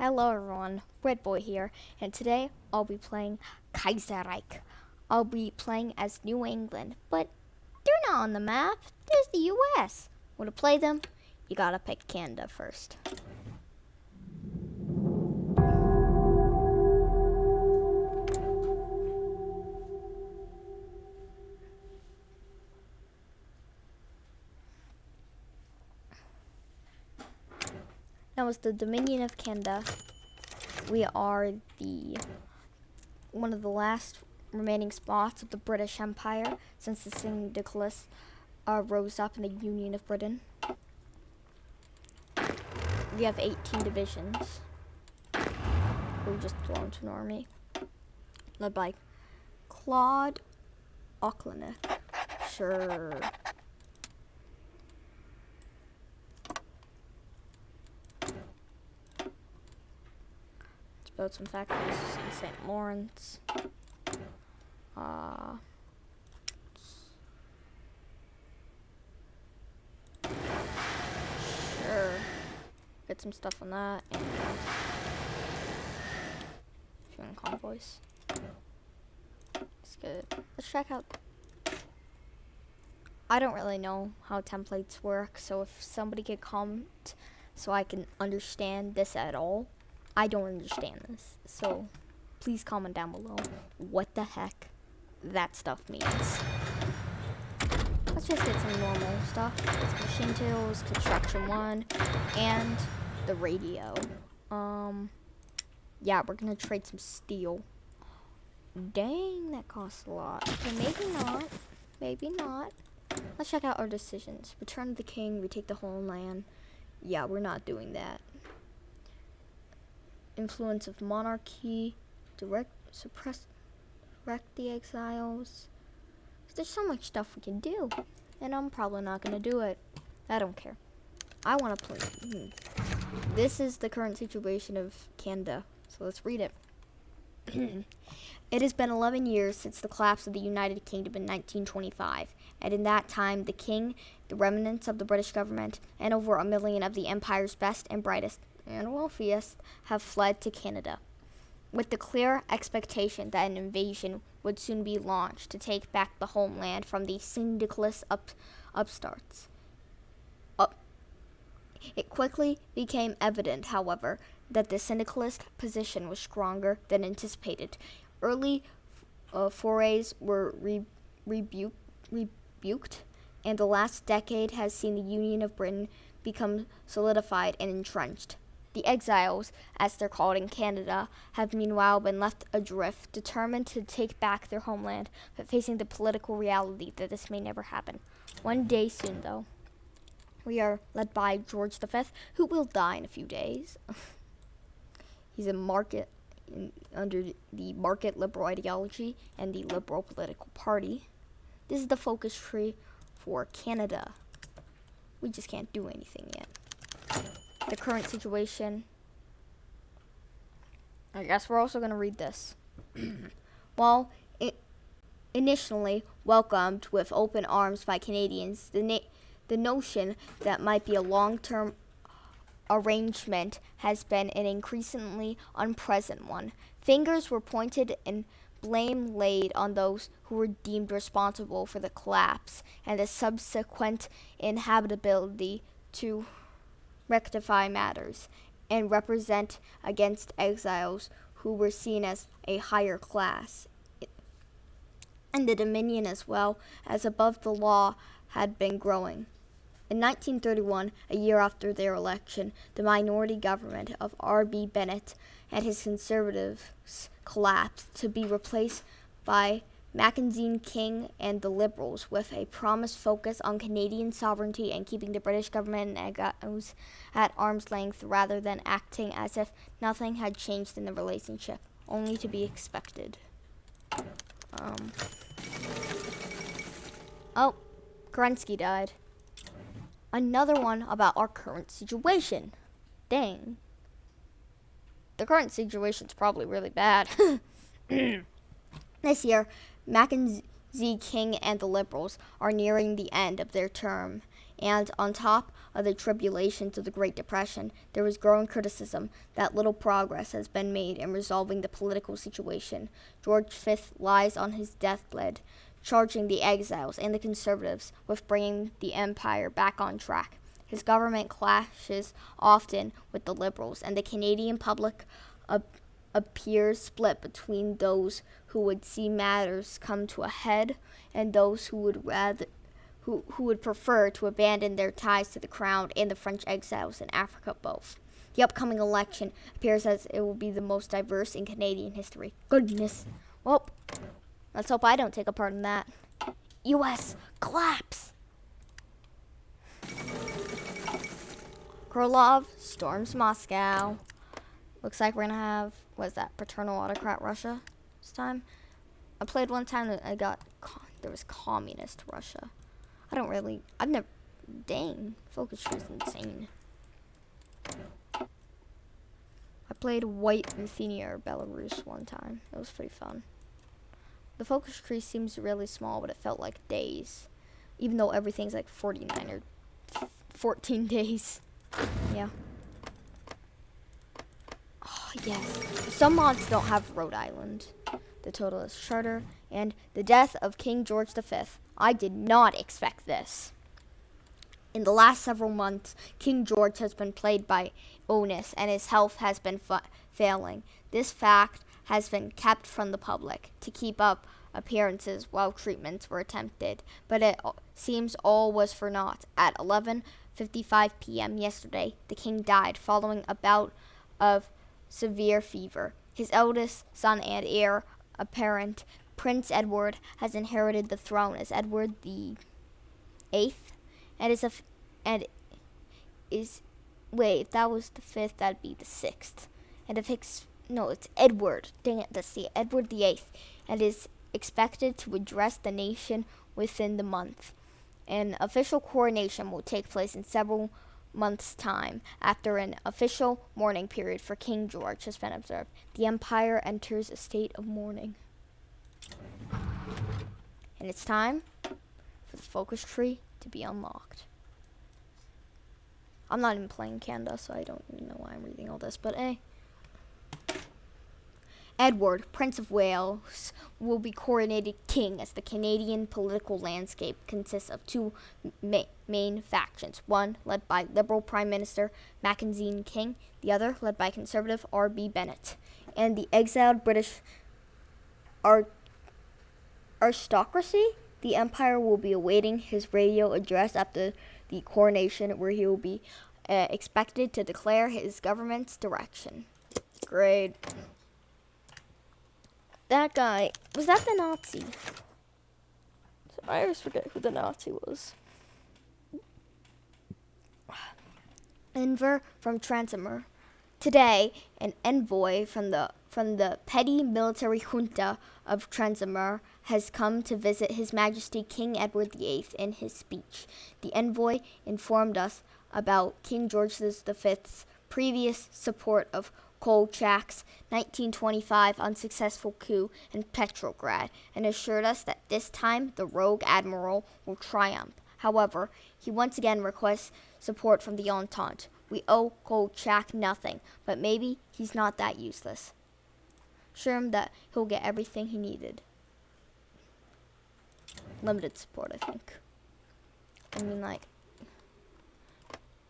Hello everyone, BreadBoi here, and today I'll be playing Kaisereich. I'll be playing as New England, but they're not on the map. There's the US. Want to play them? You gotta pick Canada first. Now as the Dominion of Canada, we are one of the last remaining spots of the British Empire since the St. Nicholas rose up in the Union of Britain. We have 18 divisions. We just belong to an army led by Claude Auchinleck. Sure. Let's build some factories in St. Lawrence. Sure. Get some stuff on that and fueling convoys. That's good. Let's check out. I don't really know how templates work, so if somebody could comment so I can understand this at all. I don't understand this, so please comment down below what the heck that stuff means. Let's just get some normal stuff. It's machine tools, construction 1, and the radio. Yeah, we're gonna trade some steel. Dang, that costs a lot. Okay, maybe not. Maybe not. Let's check out our decisions. Return of the king, we take the whole land. Yeah, we're not doing that. Influence of monarchy, suppress the exiles. There's so much stuff we can do, and I'm probably not gonna do it. I don't care. I want to play. This is the current situation of Canada, so let's read it. It has been 11 years since the collapse of the United Kingdom in 1925, and in that time the king, the remnants of the British government, and over 1 million of the empire's best and brightest and wealthiest have fled to Canada, with the clear expectation that an invasion would soon be launched to take back the homeland from the syndicalist upstarts. It quickly became evident, however, that the syndicalist position was stronger than anticipated. Early forays were rebuked, and the last decade has seen the Union of Britain become solidified and entrenched. The exiles, as they're called in Canada, have meanwhile been left adrift, determined to take back their homeland, but facing the political reality that this may never happen. One day soon, though. We are led by George V, who will die in a few days. He's under the market liberal ideology and the liberal political party. This is the focus tree for Canada. We just can't do anything yet. The current situation. I guess we're also going to read this. While initially welcomed with open arms by Canadians, the notion that might be a long-term arrangement has been an increasingly unpleasant one. Fingers were pointed and blame laid on those who were deemed responsible for the collapse and the subsequent inhabitability to rectify matters and represent against exiles who were seen as a higher class. And the Dominion, as well as above the law, had been growing. In 1931, a year after their election, the minority government of R.B. Bennett and his Conservatives collapsed to be replaced by Mackenzie King and the Liberals, with a promised focus on Canadian sovereignty and keeping the British government at arm's length rather than acting as if nothing had changed in the relationship, only to be expected. Oh, Kerensky died. Another one about our current situation. Dang. The current situation's probably really bad. This year, Mackenzie King and the Liberals are nearing the end of their term And on top of the tribulations of the Great Depression, there was growing criticism that little progress has been made in resolving the political situation. George V lies on his deathbed, charging the exiles and the conservatives with bringing the empire back on track. His government clashes often with the liberals, and the Canadian public appears split between those who would see matters come to a head and those who would prefer to abandon their ties to the crown and the French exiles in Africa both. The upcoming election appears as it will be the most diverse in Canadian history. Goodness. Well, let's hope I don't take a part in that. U.S. collapse. Krylov storms Moscow. Looks like we're gonna have, what is that, paternal autocrat Russia this time? I played one time that there was communist Russia. Dang, focus tree is insane. I played White Ruthenia or Belarus one time. It was pretty fun. The focus tree seems really small, but it felt like days. Even though everything's like 49 or 14 days. Yeah. Oh, yes. Some mods don't have Rhode Island. The total is Charter and the death of King George V. I did not expect this. In the last several months, King George has been plagued by illness and his health has been failing. This fact has been kept from the public to keep up appearances while treatments were attempted, but it seems all was for naught. At 11:55 p.m. yesterday, the king died following a bout of severe fever. His eldest son and heir apparent, Prince Edward, has inherited the throne as Edward the Eighth, if that was the fifth, that'd be the sixth. And it's Edward. Dang it, that's the Edward the Eighth, and is expected to address the nation within the month. An official coronation will take place in several months' time. After an official mourning period for King George has been observed, the empire enters a state of mourning. And it's time for the focus tree to be unlocked. I'm not even playing Canada, so I don't even know why I'm reading all this, but Edward, Prince of Wales, will be coronated king as the Canadian political landscape consists of two main factions. One led by Liberal Prime Minister Mackenzie King, the other led by Conservative R.B. Bennett. And the exiled British aristocracy, the Empire will be awaiting his radio address after the coronation, where he will be expected to declare his government's direction. Great. That guy, was that the Nazi? I always forget who the Nazi was. Enver from Transamur. Today, an envoy from the petty military junta of Transamur has come to visit His Majesty King Edward VIII. In his speech, the envoy informed us about King George V's previous support of Kolchak's 1925 unsuccessful coup in Petrograd, and assured us that this time the rogue admiral will triumph. However, he once again requests support from the Entente. We owe Kolchak nothing, but maybe he's not that useless. Assure him that he'll get everything he needed. Limited support, I think. I mean, like,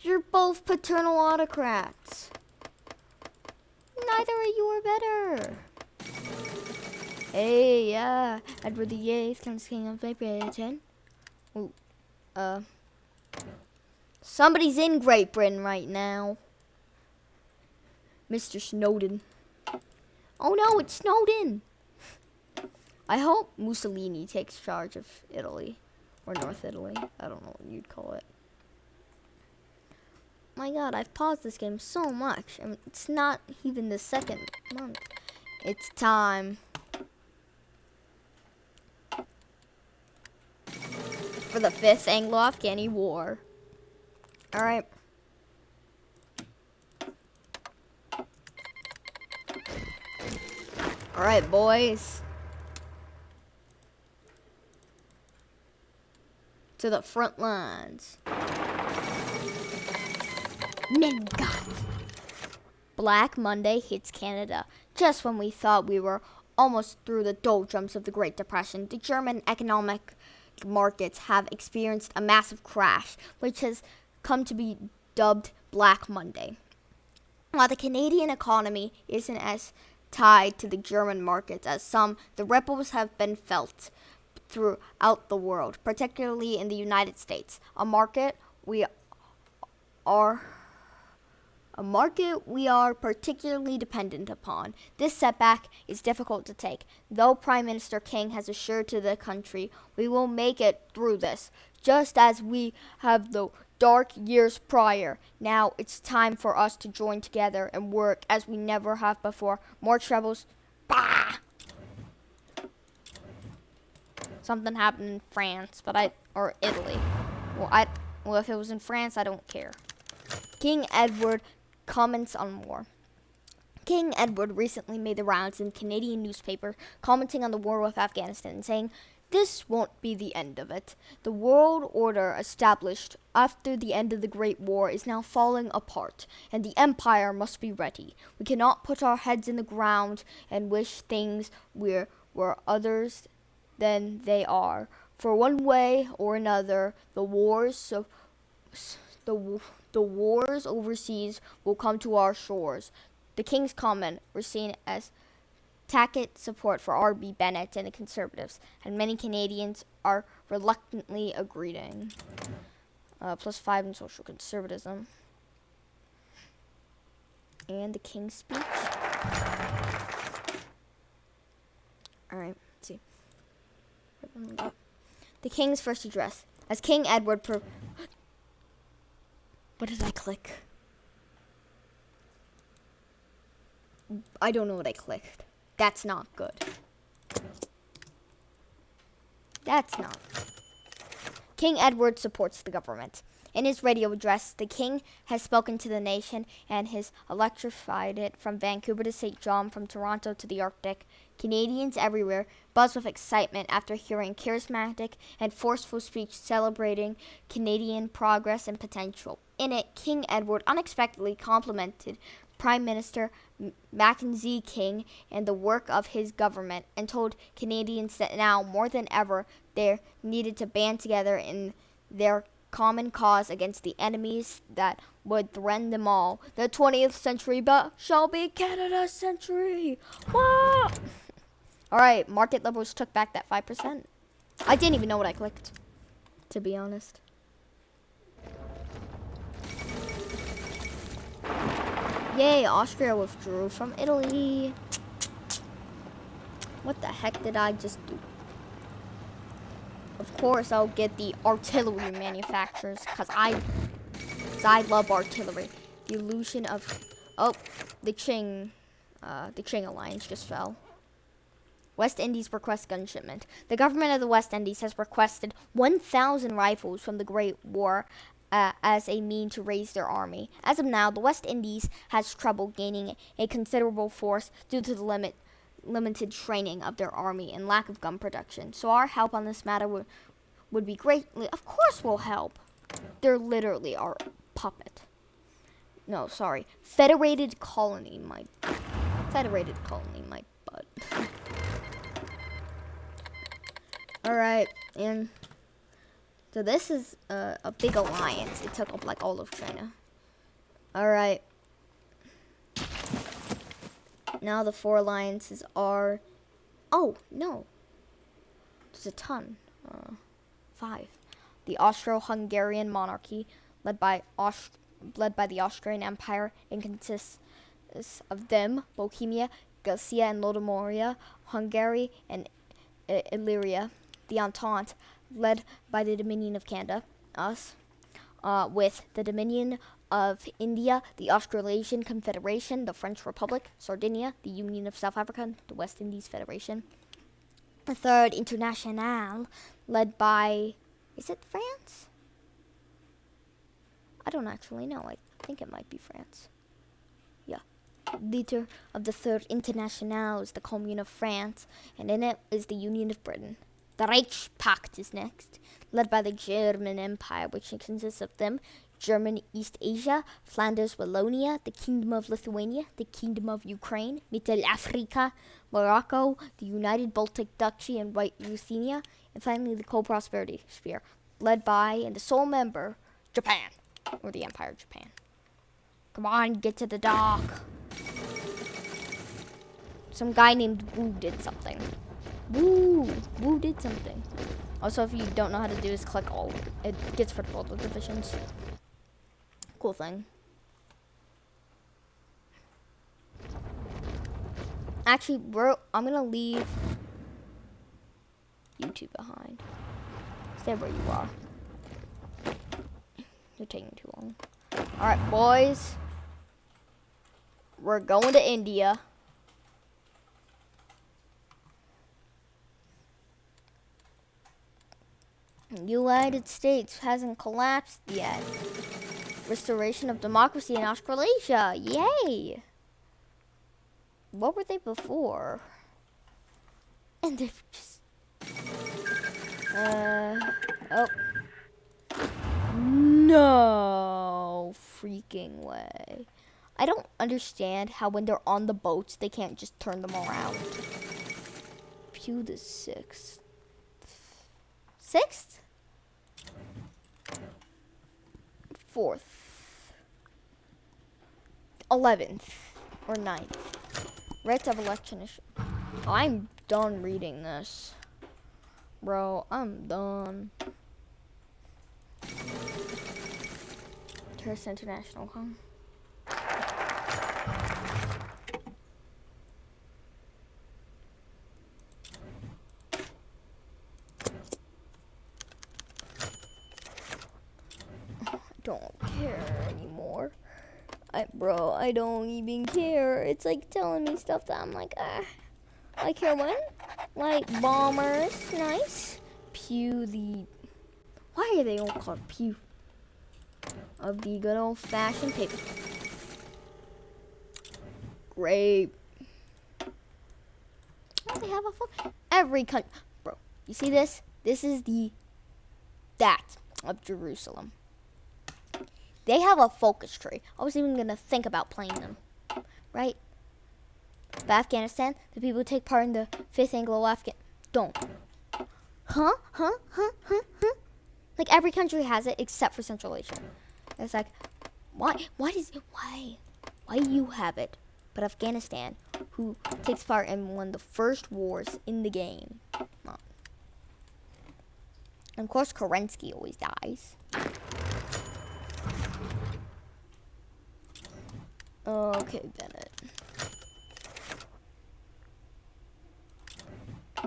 you're both paternal autocrats. Neither of you are better. Hey, yeah. Edward the Eighth comes king of Great Britain. Ooh, somebody's in Great Britain right now. Mr. Snowden. Oh no, it's Snowden. I hope Mussolini takes charge of Italy. Or North Italy. I don't know what you'd call it. My god, I've paused this game so much, and it's not even the second month. It's time for the 5th Anglo-Afghani War. Alright. Alright, boys. To the front lines. Mengat. Black Monday hits Canada. Just when we thought we were almost through the doldrums of the Great Depression, the German economic markets have experienced a massive crash, which has come to be dubbed Black Monday. While the Canadian economy isn't as tied to the German markets as some, the ripples have been felt throughout the world, particularly in the United States, a market we are particularly dependent upon. This setback is difficult to take, though Prime Minister King has assured to the country we will make it through this, just as we have the dark years prior. Now it's time for us to join together and work as we never have before. More troubles. Bah! Something happened in France, or Italy. Well, if it was in France, I don't care. King Edward comments on war. King Edward recently made the rounds in Canadian newspapers, commenting on the war with Afghanistan and saying, "This won't be the end of it. The world order established after the end of the Great War is now falling apart, and the empire must be ready. We cannot put our heads in the ground and wish things were others than they are. For one way or another, the wars overseas will come to our shores." The King's comment was seen as tacit support for R.B. Bennett and the Conservatives, and many Canadians are reluctantly agreeing. +5 in social conservatism. And the King's speech. Alright, let's see. The King's first address. As King Edward what did I click? I don't know what I clicked. That's not good. That's not. King Edward supports the government. In his radio address, the King has spoken to the nation and has electrified it from Vancouver to St. John, from Toronto to the Arctic. Canadians everywhere buzz with excitement after hearing charismatic and forceful speech celebrating Canadian progress and potential. In it, King Edward unexpectedly complimented Prime Minister Mackenzie King and the work of his government, and told Canadians that now more than ever they needed to band together in their common cause against the enemies that would threaten them all. The 20th century shall be Canada's century. Wah! Alright, market liberals took back that 5%. I didn't even know what I clicked, to be honest. Yay, Austria withdrew from Italy. What the heck did I just do? Of course, I'll get the artillery manufacturers, because I love artillery. The illusion of... Oh, the Qing alliance just fell. West Indies requests gun shipment. The government of the West Indies has requested 1,000 rifles from the Great War as a mean to raise their army. As of now, the West Indies has trouble gaining a considerable force due to the limited training of their army and lack of gun production. So our help on this matter would be greatly... Of course we'll help. They're literally our puppet. No, sorry. Federated colony, my butt. Alright, and so this is a big alliance. It took up like all of China. Alright. Now the 4 alliances are... Oh, no. There's a ton. 5. The Austro-Hungarian monarchy, led by the Austrian Empire, and consists of them, Bohemia, Galicia, and Lodomeria, Hungary, and Illyria. The Entente, led by the Dominion of Canada, us, with the Dominion of India, the Australasian Confederation, the French Republic, Sardinia, the Union of South Africa, the West Indies Federation. The Third Internationale, led by... Is it France? I don't actually know. I think it might be France. Yeah. Leader of the Third Internationale is the Commune of France, and in it is the Union of Britain. The Reichspakt is next, led by the German Empire, which consists of them, German East Asia, Flanders Wallonia, the Kingdom of Lithuania, the Kingdom of Ukraine, Mittelafrika, Morocco, the United Baltic Duchy and White Ruthenia, and finally the Co-Prosperity Sphere, led by and the sole member, Japan, or the Empire of Japan. Come on, get to the dock. Some guy named Wu did something. Wu did something. Also, if you don't know how to do this, click all. It gets rid of all the divisions. Cool thing. Actually, I'm gonna leave YouTube behind. Stay where you are. You're taking too long. Alright, boys. We're going to India. United States hasn't collapsed yet. Restoration of democracy in Australasia. Yay! What were they before? And they've just... Oh. No freaking way. I don't understand how when they're on the boats, they can't just turn them around. Pew the 6th. 6th? 4th. 11th. Or 9th. Rights of election issue. I'm done reading this. Bro, I'm done. Tourist International, huh? Don't care anymore. Bro, I don't even care. It's like telling me stuff that I'm like, I care when? Like bombers, nice. Pew the... Why are they all called pew? Of the good old-fashioned paper. Great. Oh, they have a phone. Every country. Bro, you see this? This is that of Jerusalem. They have a focus tree. I was even going to think about playing them. Right? But Afghanistan, the people who take part in the 5th Anglo-Afghan... Don't. Huh? Like, every country has it except for Central Asia. It's like, why you have it? But Afghanistan, who takes part in one of the first wars in the game. And of course, Kerensky always dies. Okay, Bennett.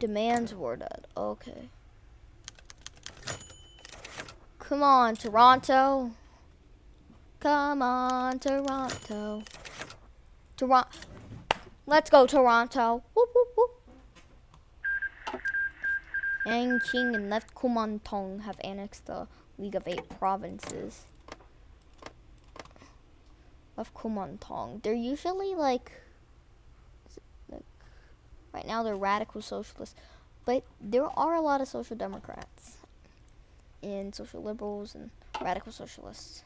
Demands war dead. Okay. Come on, Toronto. Come on, Toronto. Let's go, Toronto. Whoop, whoop, whoop. Nanking and left Kuomintang have annexed the League of 8 provinces. Of Kuomintang. They're usually like right now they're radical socialists, but there are a lot of social democrats and social liberals and radical socialists.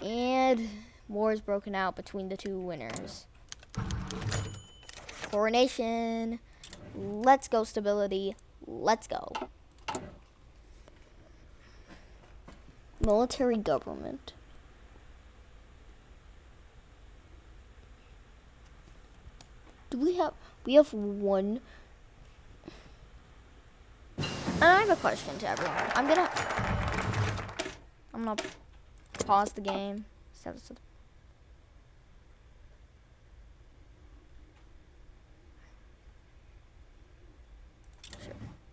And war is broken out between the two winners. Coronation. Let's go, stability. Let's go. Military government. We have one. And I have a question to everyone. I'm gonna pause the game. Sure,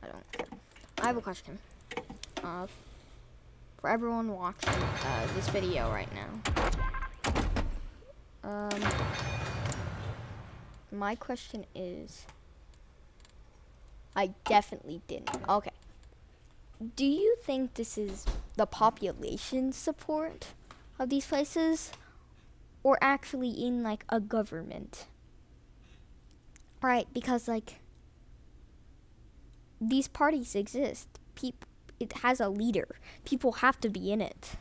I don't care. I have a question. For everyone watching this video right now. My question is, I definitely didn't. Okay. Do you think this is the population support of these places, or actually in like a government? Right, because like these parties exist. It has a leader. People have to be in it.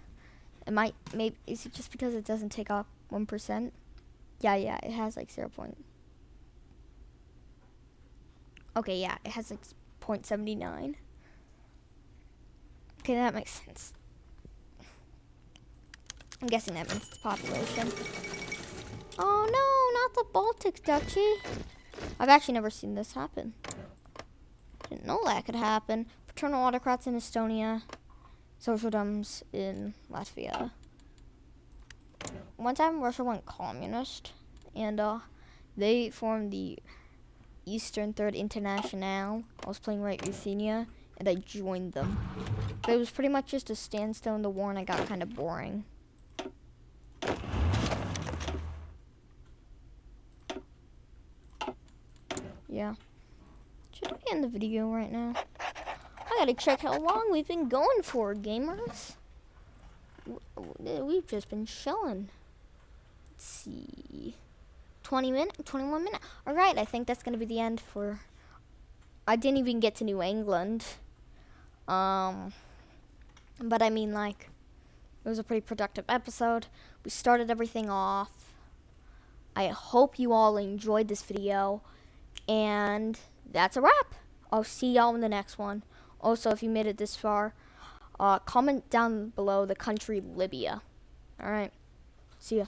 Maybe is it just because it doesn't take off 1%? Yeah, it has like 0. Okay, yeah, it has like 0.79. Okay, that makes sense. I'm guessing that means it's population. Oh no, not the Baltic Duchy. I've actually never seen this happen. Didn't know that could happen. Paternal autocrats in Estonia. Socialdoms in Latvia. One time Russia went communist, and they formed the Eastern Third International. I was playing Right Ruthenia, and I joined them. But it was pretty much just a standstill in the war, and it got kind of boring. Yeah. Should I end the video right now? I gotta check how long we've been going for, gamers. We've just been chilling. Let's see. 21 minutes. Alright, I think that's gonna be the end for... I didn't even get to New England. But I mean, like, it was a pretty productive episode. We started everything off. I hope you all enjoyed this video. And that's a wrap. I'll see y'all in the next one. Also, if you made it this far, comment down below the country Libya. Alright. See ya.